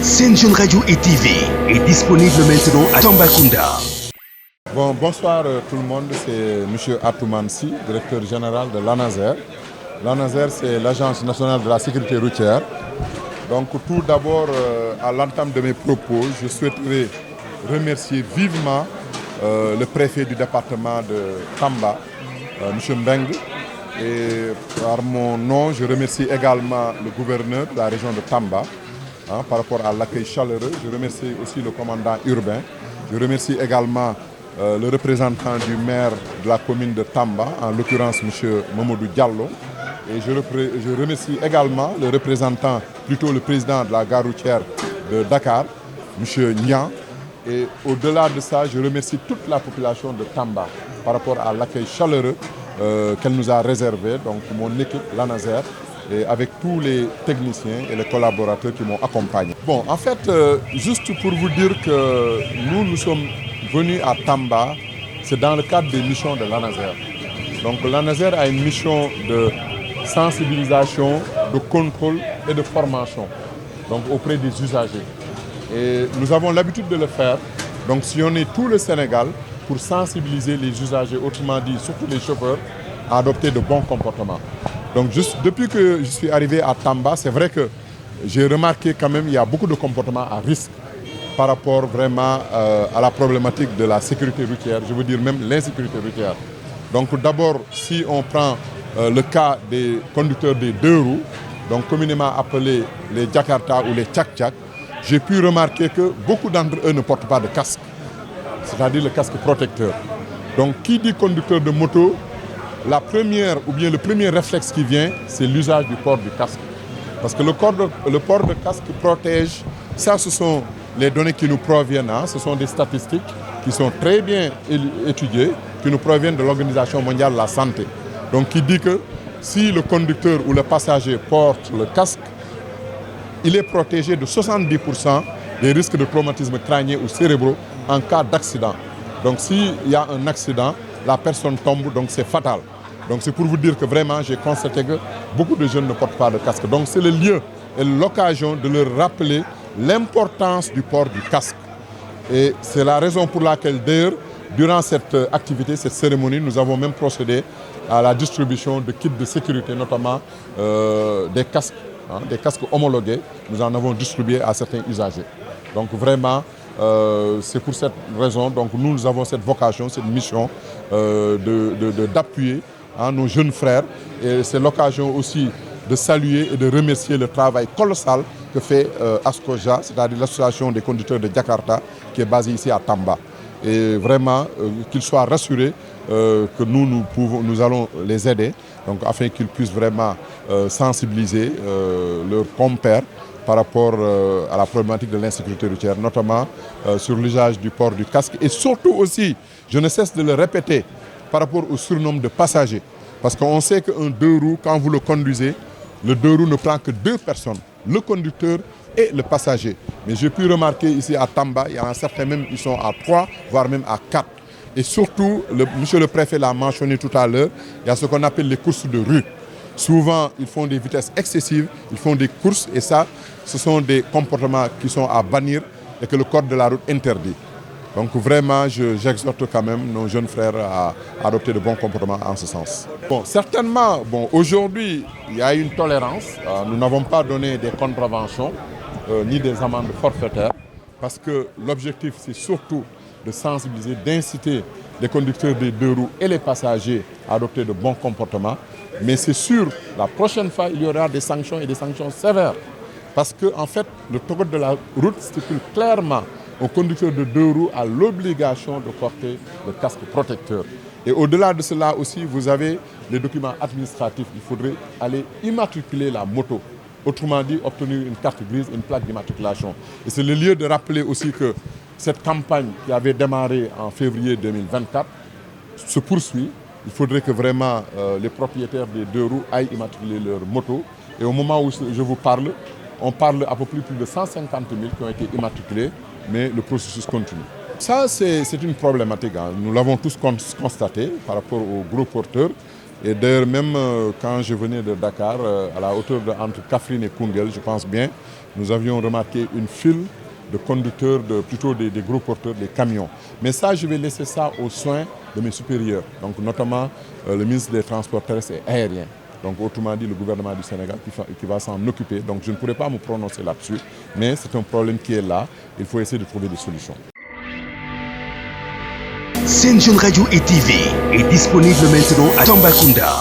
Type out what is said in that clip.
Sen Jeune Radio et TV est disponible maintenant à Tambacounda. Bonsoir tout le monde, c'est M. Atoumane Sy, directeur général de l'ANASER. L'ANASER, c'est l'Agence nationale de la sécurité routière. Donc tout d'abord, à l'entame de mes propos, je souhaiterais remercier vivement le préfet du département de Tamba, M. Mbeng. Et par mon nom, je remercie également le gouverneur de la région de Tamba par rapport à l'accueil chaleureux. Je remercie aussi le commandant urbain. Je remercie également le représentant du maire de la commune de Tamba, en l'occurrence M. Mamadou Diallo. Et je remercie également le représentant, plutôt le président de la gare routière de Dakar, M. Nian. Et au-delà de ça, je remercie toute la population de Tamba par rapport à l'accueil chaleureux qu'elle nous a réservé, donc mon équipe, l'ANASER, et avec tous les techniciens et les collaborateurs qui m'ont accompagné. Bon, en fait, juste pour vous dire que nous sommes venus à Tamba, c'est dans le cadre des missions de l'ANASER. Donc l'ANASER a une mission de sensibilisation, de contrôle et de formation donc auprès des usagers. Et nous avons l'habitude de le faire, donc sillonner tout le Sénégal pour sensibiliser les usagers, autrement dit, surtout les chauffeurs, à adopter de bons comportements. Donc juste depuis que je suis arrivé à Tamba, c'est vrai que j'ai remarqué quand même qu'il y a beaucoup de comportements à risque par rapport vraiment à la problématique de la sécurité routière, je veux dire même l'insécurité routière. Donc d'abord, si on prend le cas des conducteurs des deux roues, donc communément appelés les Jakarta ou les Tchak-Tchak, j'ai pu remarquer que beaucoup d'entre eux ne portent pas de casque, c'est-à-dire le casque protecteur. Donc qui dit conducteur de moto, la première ou bien le premier réflexe qui vient, c'est l'usage du port du casque. Parce que le port de casque protège, ça ce sont les données qui nous proviennent, ce sont des statistiques qui sont très bien étudiées, qui nous proviennent de l'Organisation mondiale de la santé. Donc qui dit que si le conducteur ou le passager porte le casque, il est protégé de 70% des risques de traumatisme crânien ou cérébraux en cas d'accident. Donc s'il y a un accident, la personne tombe, donc c'est fatal. Donc c'est pour vous dire que vraiment j'ai constaté que beaucoup de jeunes ne portent pas de casque. Donc c'est le lieu et l'occasion de leur rappeler l'importance du port du casque. Et c'est la raison pour laquelle d'ailleurs, durant cette activité, cette cérémonie, nous avons même procédé à la distribution de kits de sécurité, notamment des casques homologués. Nous en avons distribué à certains usagers. Donc vraiment, c'est pour cette raison, donc nous avons cette vocation, cette mission d'appuyer nos jeunes frères. Et c'est l'occasion aussi de saluer et de remercier le travail colossal que fait ASCOJA, c'est-à-dire l'association des conducteurs de Jakarta, qui est basée ici à Tamba. Et vraiment, qu'ils soient rassurés que nous allons les aider, donc, afin qu'ils puissent vraiment sensibiliser leurs compères par rapport à la problématique de l'insécurité routière, notamment sur l'usage du port du casque. Et surtout aussi, je ne cesse de le répéter, par rapport au surnombre de passagers. Parce qu'on sait qu'un deux roues, quand vous le conduisez, le deux roues ne prend que deux personnes, le conducteur et le passager. Mais j'ai pu remarquer ici à Tamba, il y en a certains même qui sont à 3, voire même à 4. Et surtout, monsieur le préfet l'a mentionné tout à l'heure, il y a ce qu'on appelle les courses de rue. Souvent, ils font des vitesses excessives, ils font des courses et ça, ce sont des comportements qui sont à bannir et que le code de la route interdit. Donc vraiment, j'exhorte quand même nos jeunes frères à adopter de bons comportements en ce sens. Bon, certainement, aujourd'hui, il y a une tolérance. Nous n'avons pas donné des contraventions ni des amendes forfaitaires parce que l'objectif, c'est surtout de sensibiliser, d'inciter les conducteurs des deux roues et les passagers à adopter de bons comportements. Mais c'est sûr, la prochaine fois, il y aura des sanctions et des sanctions sévères. Parce que, en fait, le code de la route stipule clairement au conducteur de deux roues a l'obligation de porter le casque protecteur. Et au-delà de cela aussi, vous avez les documents administratifs. Il faudrait aller immatriculer la moto. Autrement dit, obtenir une carte grise, une plaque d'immatriculation. Et c'est le lieu de rappeler aussi que cette campagne qui avait démarré en février 2024 se poursuit. Il faudrait que vraiment les propriétaires des deux roues aillent immatriculer leur moto. Et au moment où je vous parle, on parle à peu près plus de 150 000 qui ont été immatriculés, mais le processus continue. Ça, c'est une problématique. Nous l'avons tous constaté par rapport aux gros porteurs. Et d'ailleurs, même quand je venais de Dakar, à la hauteur entre Kaffrine et Koungheul, je pense bien, nous avions remarqué une file de conducteurs, plutôt des gros porteurs, des camions. Mais ça, je vais laisser ça aux soins de mes supérieurs, donc notamment le ministre des Transports terrestres et aériens. Donc autrement dit, le gouvernement du Sénégal qui va s'en occuper. Donc je ne pourrais pas me prononcer là-dessus, mais c'est un problème qui est là. Il faut essayer de trouver des solutions. Sen Jeune Radio et TV est disponible maintenant à Tambacounda.